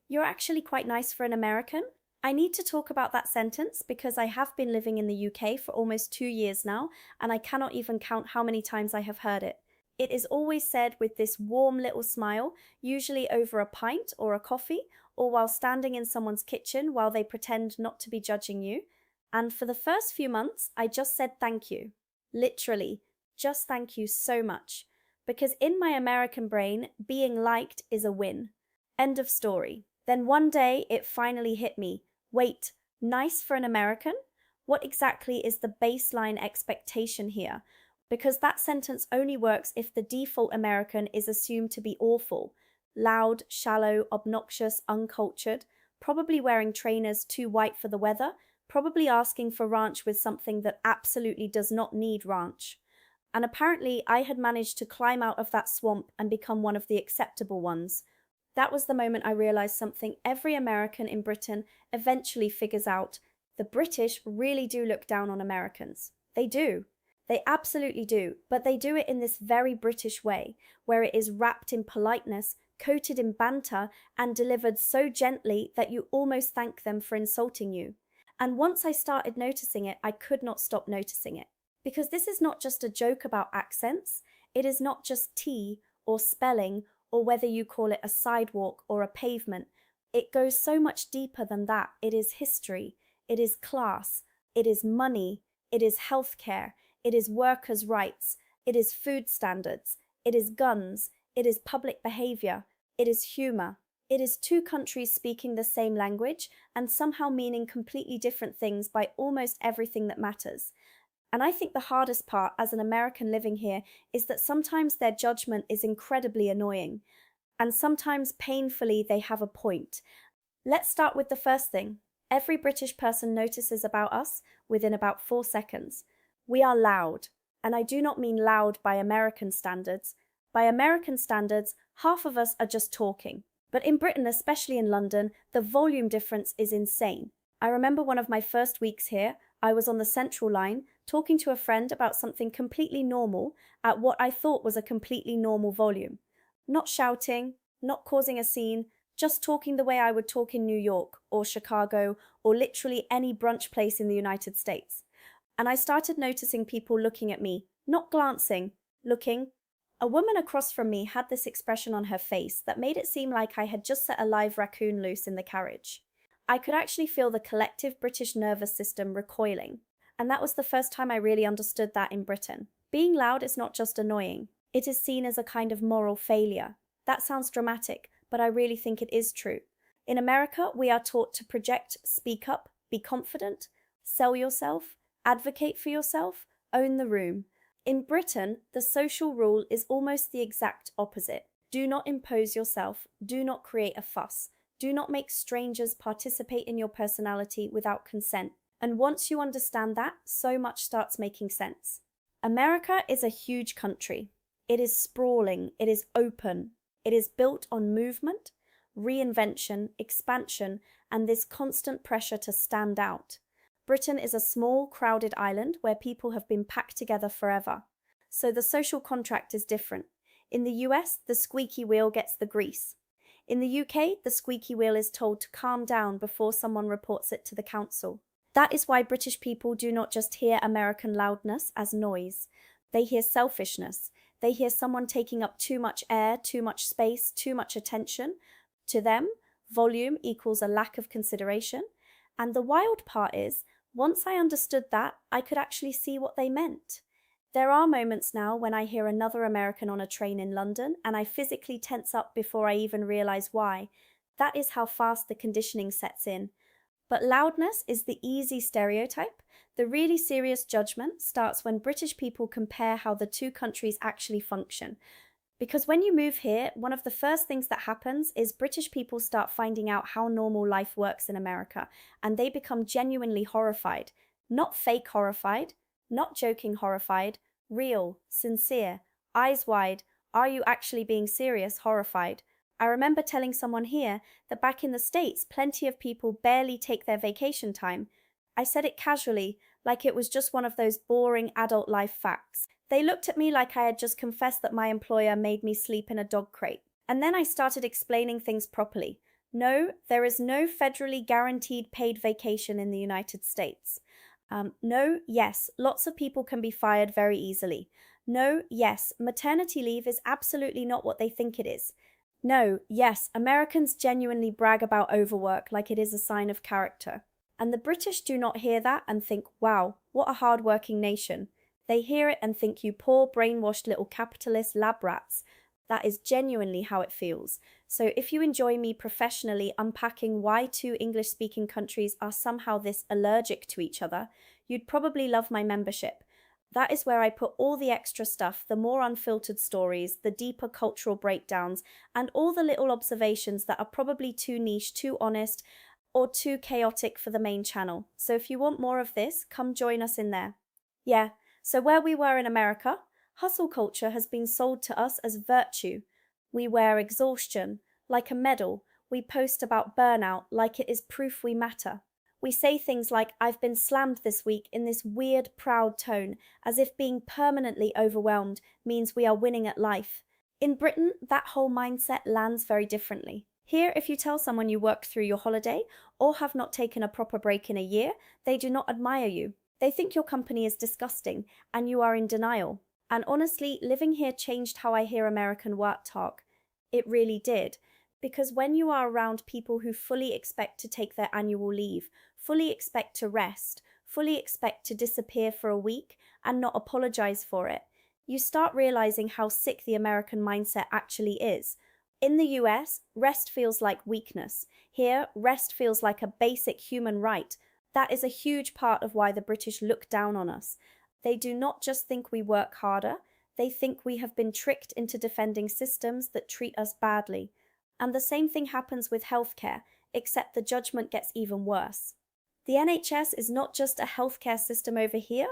You're actually quite nice for an American. I need to talk about that sentence because I have been living in the UK for almost 2 years now, and I cannot even count how many times I have heard it. It is always said with this warm little smile, usually over a pint or a coffee, or while standing in someone's kitchen while they pretend not to be judging you. And for the first few months, I just said thank you. Literally, just thank you so much. Because in my American brain, being liked is a win. End of story. Then one day it finally hit me. Wait, nice for an American? What exactly is the baseline expectation here? Because that sentence only works if the default American is assumed to be awful, loud, shallow, obnoxious, uncultured, probably wearing trainers too white for the weather, probably asking for ranch with something that absolutely does not need ranch. And apparently I had managed to climb out of that swamp and become one of the acceptable ones. That was the moment I realized something every American in Britain eventually figures out. The British really do look down on Americans. They do. They absolutely do, but they do it in this very British way, where it is wrapped in politeness, coated in banter, and delivered so gently that you almost thank them for insulting you. And once I started noticing it, I could not stop noticing it. Because this is not just a joke about accents, it is not just tea or spelling or whether you call it a sidewalk or a pavement. It goes so much deeper than that. It is history, it is class, it is money, it is healthcare, it is workers' rights, it is food standards, it is guns, it is public behavior, it is humor. It is two countries speaking the same language and somehow meaning completely different things by almost everything that matters. And I think the hardest part as an American living here is that sometimes their judgment is incredibly annoying, and sometimes painfully they have a point. Let's start with the first thing. Every British person notices about us within about 4 seconds. We are loud, and I do not mean loud by American standards. By American standards, half of us are just talking. But in Britain, especially in London, the volume difference is insane. I remember one of my first weeks here, I was on the Central line talking to a friend about something completely normal at what I thought was a completely normal volume. Not shouting, not causing a scene, just talking the way I would talk in New York or Chicago or literally any brunch place in the United States. And I started noticing people looking at me, not glancing, looking. A woman across from me had this expression on her face that made it seem like I had just set a live raccoon loose in the carriage. I could actually feel the collective British nervous system recoiling, and that was the first time I really understood that in Britain. Being loud is not just annoying, it is seen as a kind of moral failure. That sounds dramatic, but I really think it is true. In America, we are taught to project, speak up, be confident, sell yourself, advocate for yourself, own the room. In Britain, the social rule is almost the exact opposite. Do not impose yourself, do not create a fuss, do not make strangers participate in your personality without consent. And once you understand that, so much starts making sense. America is a huge country. It is sprawling, it is open, it is built on movement, reinvention, expansion, and this constant pressure to stand out. Britain is a small, crowded island where people have been packed together forever. So the social contract is different. In the US, the squeaky wheel gets the grease. In the UK, the squeaky wheel is told to calm down before someone reports it to the council. That is why British people do not just hear American loudness as noise. They hear selfishness. They hear someone taking up too much air, too much space, too much attention. To them, volume equals a lack of consideration. And the wild part is, once I understood that, I could actually see what they meant. There are moments now when I hear another American on a train in London and I physically tense up before I even realize why. That is how fast the conditioning sets in. But loudness is the easy stereotype. The really serious judgment starts when British people compare how the two countries actually function. Because when you move here, one of the first things that happens is British people start finding out how normal life works in America, and they become genuinely horrified. Not fake horrified, not joking horrified, real, sincere, eyes wide, are you actually being serious horrified. I remember telling someone here that back in the States, plenty of people barely take their vacation time. I said it casually, like it was just one of those boring adult life facts. They looked at me like I had just confessed that my employer made me sleep in a dog crate. And then I started explaining things properly. No, there is no federally guaranteed paid vacation in the United States. No, yes, lots of people can be fired very easily. No, yes, maternity leave is absolutely not what they think it is. No, yes, Americans genuinely brag about overwork like it is a sign of character. And the British do not hear that and think, wow, what a hard-working nation. They hear it and think, you poor, brainwashed little capitalist lab rats. That is genuinely how it feels. So if you enjoy me professionally unpacking why two English-speaking countries are somehow this allergic to each other, you'd probably love my membership. That is where I put all the extra stuff, the more unfiltered stories, the deeper cultural breakdowns, and all the little observations that are probably too niche, too honest, or too chaotic for the main channel. So if you want more of this, come join us in there. Yeah, so where we were in America, hustle culture has been sold to us as virtue. We wear exhaustion like a medal. We post about burnout like it is proof we matter. We say things like, I've been slammed this week in this weird, proud tone, as if being permanently overwhelmed means we are winning at life. In Britain, that whole mindset lands very differently. Here, if you tell someone you worked through your holiday or have not taken a proper break in a year, they do not admire you. They think your company is disgusting and you are in denial. And honestly, living here changed how I hear American work talk. It really did. Because when you are around people who fully expect to take their annual leave, fully expect to rest, fully expect to disappear for a week and not apologize for it, you start realizing how sick the American mindset actually is. In the US, rest feels like weakness. Here, rest feels like a basic human right. That is a huge part of why the British look down on us. They do not just think we work harder, they think we have been tricked into defending systems that treat us badly. And the same thing happens with healthcare, except the judgment gets even worse. The NHS is not just a healthcare system over here,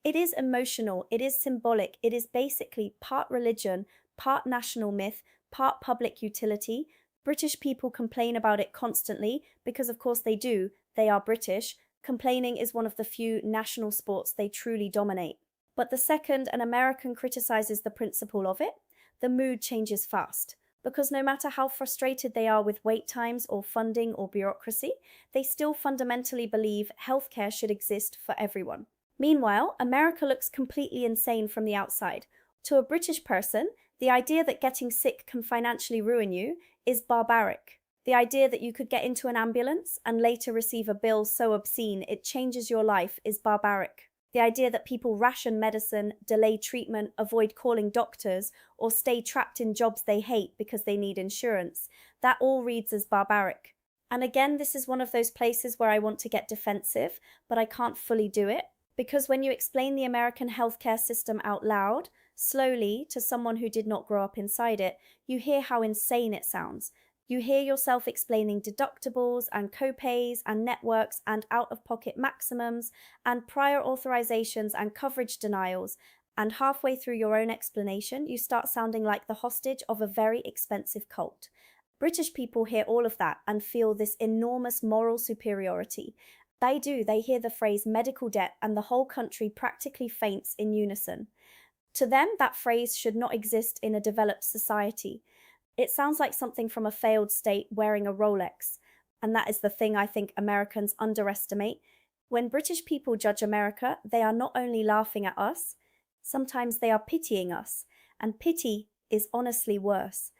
it is emotional, it is symbolic, it is basically part religion, part national myth, part public utility. British people complain about it constantly because, of course, they do. They are British. Complaining is one of the few national sports they truly dominate. But the second an American criticizes the principle of it, the mood changes fast. Because no matter how frustrated they are with wait times or funding or bureaucracy, they still fundamentally believe healthcare should exist for everyone. Meanwhile, America looks completely insane from the outside. To a British person, the idea that getting sick can financially ruin you is barbaric. The idea that you could get into an ambulance and later receive a bill so obscene it changes your life is barbaric. The idea that people ration medicine, delay treatment, avoid calling doctors, or stay trapped in jobs they hate because they need insurance, that all reads as barbaric. And again, this is one of those places where I want to get defensive, but I can't fully do it. Because when you explain the American healthcare system out loud, slowly, to someone who did not grow up inside it, you hear how insane it sounds. You hear yourself explaining deductibles and copays and networks and out-of-pocket maximums and prior authorizations and coverage denials, and halfway through your own explanation, you start sounding like the hostage of a very expensive cult. British people hear all of that and feel this enormous moral superiority. They do, they hear the phrase medical debt and the whole country practically faints in unison. To them, that phrase should not exist in a developed society. It sounds like something from a failed state wearing a Rolex. And that is the thing I think Americans underestimate. When British people judge America, they are not only laughing at us, sometimes they are pitying us. And pity is honestly worse.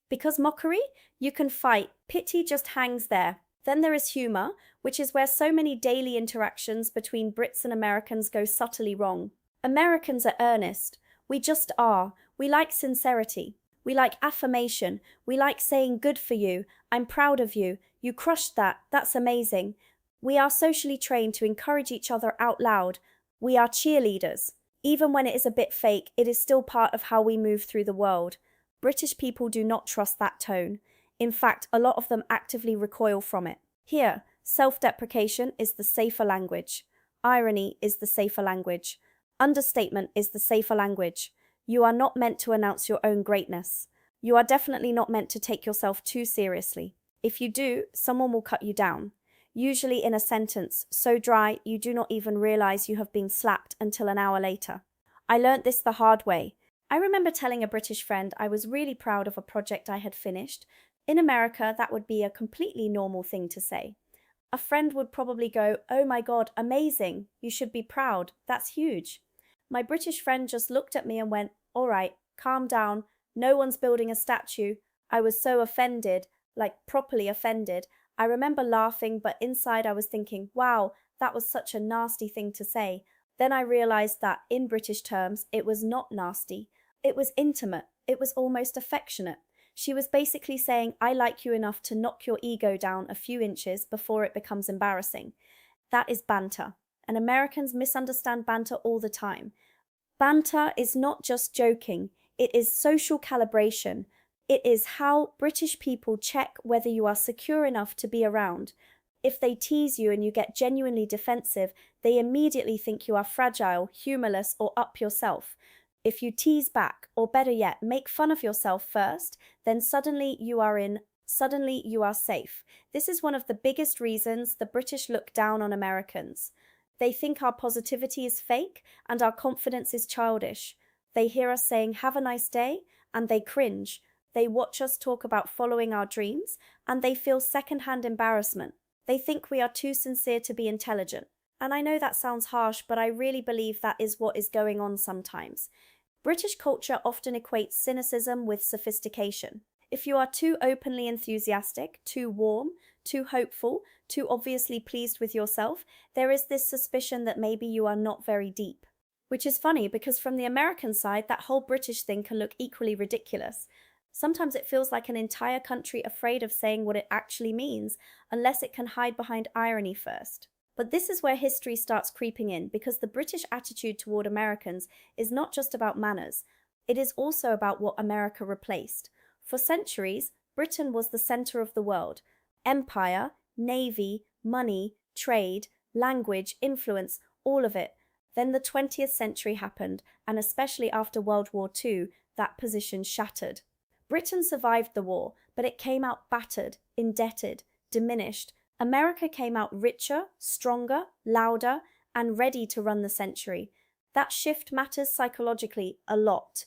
Because mockery, you can fight. Pity just hangs there. Then there is humor, which is where so many daily interactions between Brits and Americans go subtly wrong. Americans are earnest. We just are. We like sincerity. We like affirmation. We like saying good for you. I'm proud of you. You crushed that. That's amazing. We are socially trained to encourage each other out loud. We are cheerleaders. Even when it is a bit fake, it is still part of how we move through the world. British people do not trust that tone. In fact, a lot of them actively recoil from it. Here, self-deprecation is the safer language. Irony is the safer language. Understatement is the safer language. You are not meant to announce your own greatness. You are definitely not meant to take yourself too seriously. If you do, someone will cut you down. Usually in a sentence, so dry you do not even realize you have been slapped until an hour later. I learnt this the hard way. I remember telling a British friend I was really proud of a project I had finished, In America, that would be a completely normal thing to say. A friend would probably go, "Oh my God, amazing. You should be proud. That's huge." My British friend just looked at me and went, "All right, calm down. No one's building a statue." I was so offended, like properly offended. I remember laughing, but inside I was thinking, wow, that was such a nasty thing to say. Then I realized that in British terms, it was not nasty. It was intimate. It was almost affectionate. She was basically saying, "I like you enough to knock your ego down a few inches before it becomes embarrassing." That is banter. And Americans misunderstand banter all the time. Banter is not just joking, it is social calibration. It is how British people check whether you are secure enough to be around. If they tease you and you get genuinely defensive, they immediately think you are fragile, humorless, or up yourself. If you tease back, or better yet, make fun of yourself first, then suddenly you are safe. This is one of the biggest reasons the British look down on Americans. They think our positivity is fake and our confidence is childish. They hear us saying, "Have a nice day," and they cringe. They watch us talk about following our dreams, and they feel secondhand embarrassment. They think we are too sincere to be intelligent. And I know that sounds harsh, but I really believe that is what is going on sometimes. British culture often equates cynicism with sophistication. If you are too openly enthusiastic, too warm, too hopeful, too obviously pleased with yourself, there is this suspicion that maybe you are not very deep. Which is funny because from the American side, that whole British thing can look equally ridiculous. Sometimes it feels like an entire country afraid of saying what it actually means, unless it can hide behind irony first. But this is where history starts creeping in, because the British attitude toward Americans is not just about manners, it is also about what America replaced. For centuries, Britain was the center of the world. Empire, navy, money, trade, language, influence, all of it. Then the 20th century happened, and especially after World War II, that position shattered. Britain survived the war, but it came out battered, indebted, diminished. America came out richer, stronger, louder, and ready to run the century. That shift matters psychologically a lot.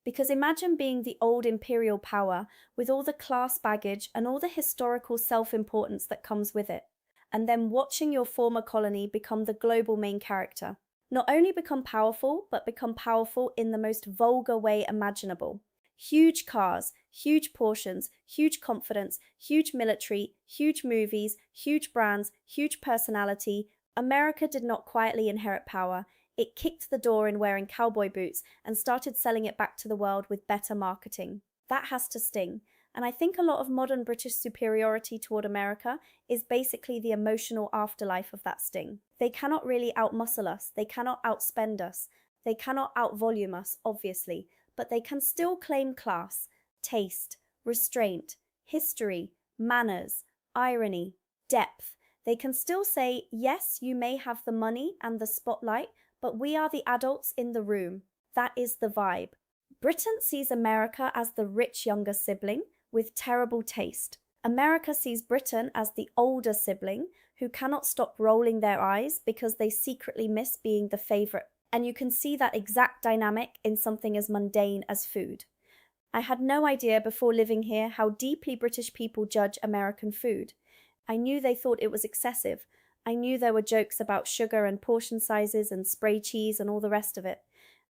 Because imagine being the old imperial power with all the class baggage and all the historical self-importance that comes with it, and then watching your former colony become the global main character. Not only become powerful, but become powerful in the most vulgar way imaginable. Huge cars, huge portions, huge confidence, huge military, huge movies, huge brands, huge personality. America did not quietly inherit power. It kicked the door in wearing cowboy boots and started selling it back to the world with better marketing. That has to sting. And I think a lot of modern British superiority toward America is basically the emotional afterlife of that sting. They cannot really outmuscle us, they cannot outspend us, they cannot outvolume us, obviously, but they can still claim class, taste, restraint, history, manners, irony, depth. They can still say, yes, you may have the money and the spotlight, but we are the adults in the room. That is the vibe. Britain sees America as the rich younger sibling with terrible taste. America sees Britain as the older sibling who cannot stop rolling their eyes because they secretly miss being the favorite. And you can see that exact dynamic in something as mundane as food. I had no idea before living here how deeply British people judge American food. I knew they thought it was excessive. I knew there were jokes about sugar and portion sizes and spray cheese and all the rest of it.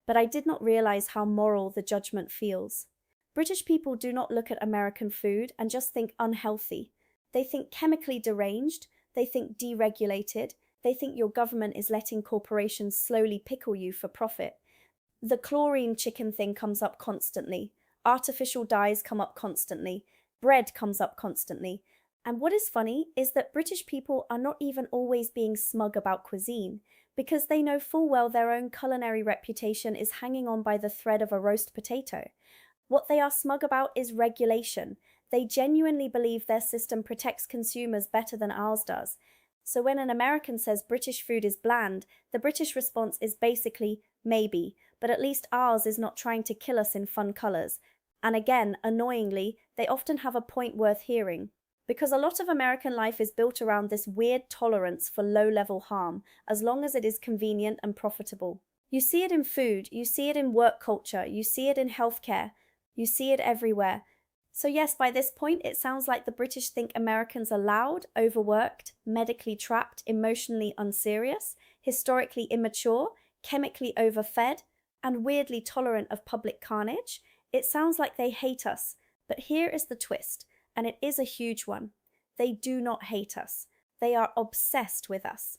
But I did not realize how moral the judgment feels. British people do not look at American food and just think unhealthy. They think chemically deranged, they think deregulated, they think your government is letting corporations slowly pickle you for profit. The chlorine chicken thing comes up constantly. Artificial dyes come up constantly. Bread comes up constantly. And what is funny is that British people are not even always being smug about cuisine, because they know full well their own culinary reputation is hanging on by the thread of a roast potato. What they are smug about is regulation. They genuinely believe their system protects consumers better than ours does. So when an American says British food is bland, the British response is basically, maybe, but at least ours is not trying to kill us in fun colours. And again, annoyingly, they often have a point worth hearing. Because a lot of American life is built around this weird tolerance for low-level harm, as long as it is convenient and profitable. You see it in food, you see it in work culture, you see it in healthcare, you see it everywhere. So, yes, by this point, it sounds like the British think Americans are loud, overworked, medically trapped, emotionally unserious, historically immature, chemically overfed, and weirdly tolerant of public carnage. It sounds like they hate us. But here is the twist, and it is a huge one. They do not hate us, they are obsessed with us.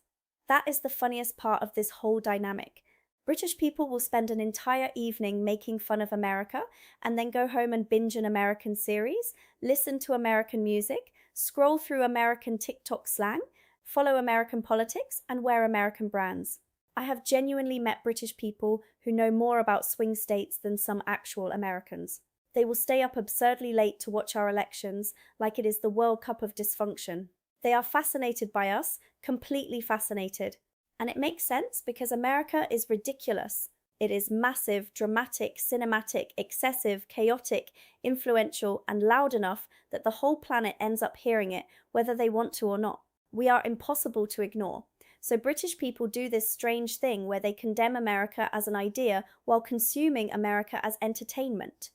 That is the funniest part of this whole dynamic. British people will spend an entire evening making fun of America and then go home and binge an American series, listen to American music, scroll through American TikTok slang, follow American politics, and wear American brands. I have genuinely met British people who know more about swing states than some actual Americans. They will stay up absurdly late to watch our elections like it is the World Cup of dysfunction. They are fascinated by us, completely fascinated. And it makes sense because America is ridiculous. It is massive, dramatic, cinematic, excessive, chaotic, influential, and loud enough that the whole planet ends up hearing it, whether they want to or not. We are impossible to ignore. So British people do this strange thing where they condemn America as an idea while consuming America as entertainment.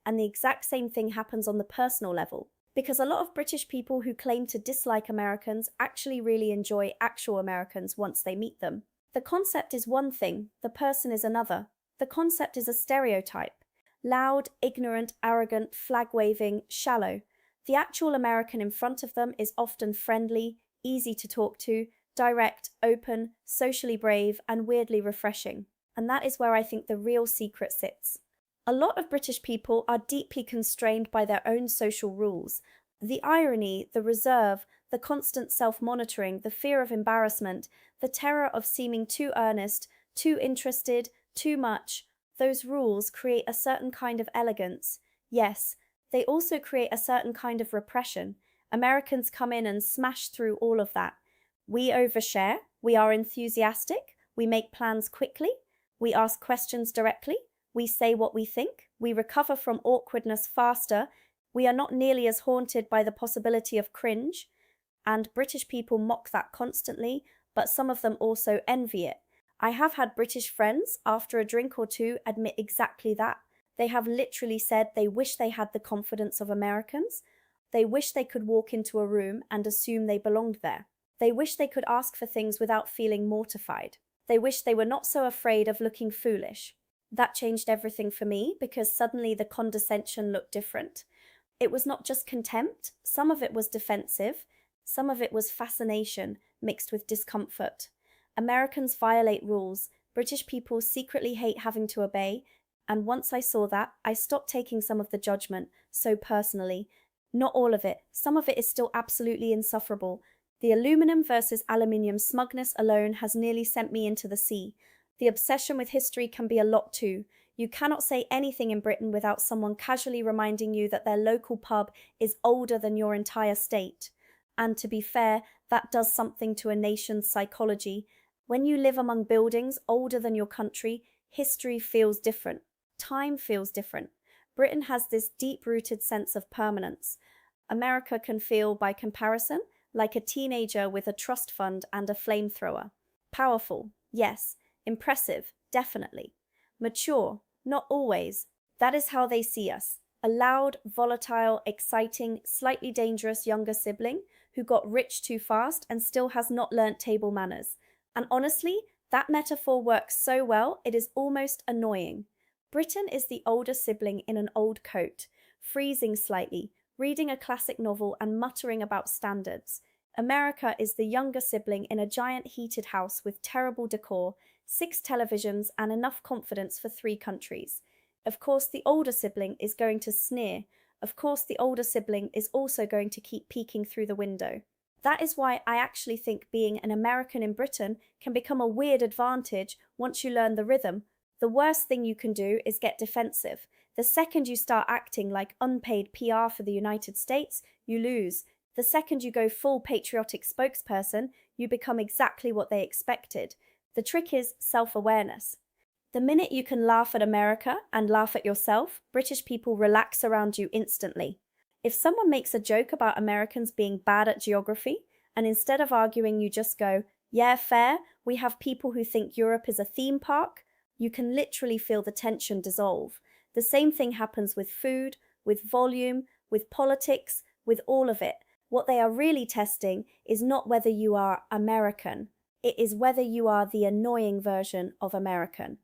And the exact same thing happens on the personal level. Because a lot of British people who claim to dislike Americans actually really enjoy actual Americans once they meet them. The concept is one thing, the person is another. The concept is a stereotype. Loud, ignorant, arrogant, flag-waving, shallow. The actual American in front of them is often friendly, easy to talk to, direct, open, socially brave, and weirdly refreshing. And that is where I think the real secret sits. A lot of British people are deeply constrained by their own social rules. The irony, the reserve, the constant self-monitoring, the fear of embarrassment, the terror of seeming too earnest, too interested, too much, those rules create a certain kind of elegance. Yes, they also create a certain kind of repression. Americans come in and smash through all of that. We overshare, we are enthusiastic, we make plans quickly, we ask questions directly, we say what we think, we recover from awkwardness faster, we are not nearly as haunted by the possibility of cringe, and British people mock that constantly, but some of them also envy it. I have had British friends, after a drink or two, admit exactly that. They have literally said they wish they had the confidence of Americans. They wish they could walk into a room and assume they belonged there. They wish they could ask for things without feeling mortified. They wish they were not so afraid of looking foolish. That changed everything for me because suddenly the condescension looked different. It was not just contempt, some of it was defensive, some of it was fascination mixed with discomfort. Americans violate rules, British people secretly hate having to obey, and once I saw that, I stopped taking some of the judgment so personally. Not all of it, some of it is still absolutely insufferable. The aluminum versus aluminium smugness alone has nearly sent me into the sea. The obsession with history can be a lot too. You cannot say anything in Britain without someone casually reminding you that their local pub is older than your entire state. And to be fair, that does something to a nation's psychology. When you live among buildings older than your country, history feels different. Time feels different. Britain has this deep-rooted sense of permanence. America can feel, by comparison, like a teenager with a trust fund and a flamethrower. Powerful, yes. Impressive, definitely. Mature, not always. That is how they see us. A loud, volatile, exciting, slightly dangerous younger sibling who got rich too fast and still has not learnt table manners. And honestly, that metaphor works so well, it is almost annoying. Britain is the older sibling in an old coat, freezing slightly, reading a classic novel and muttering about standards. America is the younger sibling in a giant heated house with terrible decor, 6 televisions, and enough confidence for 3 countries. Of course, the older sibling is going to sneer. Of course, the older sibling is also going to keep peeking through the window. That is why I actually think being an American in Britain can become a weird advantage once you learn the rhythm. The worst thing you can do is get defensive. The second you start acting like unpaid PR for the United States, you lose. The second you go full patriotic spokesperson, you become exactly what they expected. The trick is self-awareness. The minute you can laugh at America and laugh at yourself, British people relax around you instantly. If someone makes a joke about Americans being bad at geography, and instead of arguing you just go, yeah, fair, we have people who think Europe is a theme park, you can literally feel the tension dissolve. The same thing happens with food, with volume, with politics, with all of it. What they are really testing is not whether you are American, it is whether you are the annoying version of American.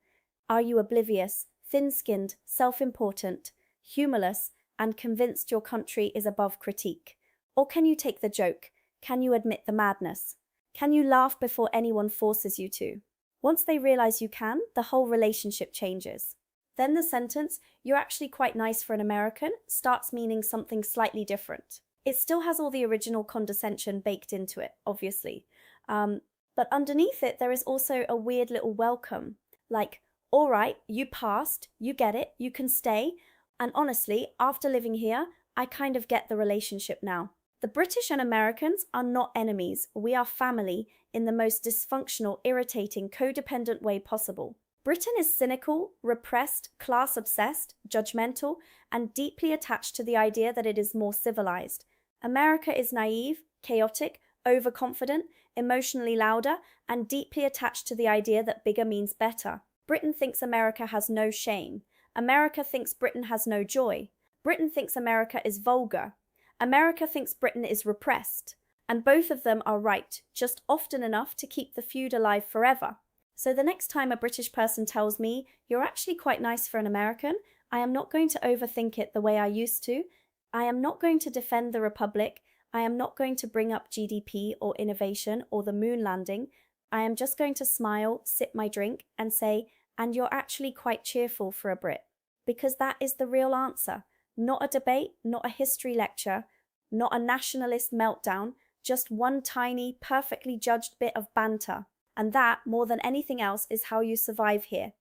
Are you oblivious, thin-skinned, self-important, humorless, and convinced your country is above critique? Or can you take the joke? Can you admit the madness? Can you laugh before anyone forces you to? Once they realize you can, the whole relationship changes. Then the sentence, "You're actually quite nice for an American," starts meaning something slightly different. It still has all the original condescension baked into it, obviously. But underneath it, there is also a weird little welcome. Like, all right, you passed, you get it, you can stay. And honestly, after living here, I kind of get the relationship now. The British and Americans are not enemies. We are family in the most dysfunctional, irritating, codependent way possible. Britain is cynical, repressed, class-obsessed, judgmental, and deeply attached to the idea that it is more civilized. America is naive, chaotic, overconfident, emotionally louder, and deeply attached to the idea that bigger means better. Britain thinks America has no shame. America thinks Britain has no joy. Britain thinks America is vulgar. America thinks Britain is repressed. And both of them are right, just often enough to keep the feud alive forever. So the next time a British person tells me, "You're actually quite nice for an American," I am not going to overthink it the way I used to. I am not going to defend the Republic. I am not going to bring up GDP or innovation or the moon landing. I am just going to smile, sip my drink, and say, "And you're actually quite cheerful for a Brit." Because that is the real answer. Not a debate, not a history lecture, not a nationalist meltdown, just one tiny, perfectly judged bit of banter. And that, more than anything else, is how you survive here.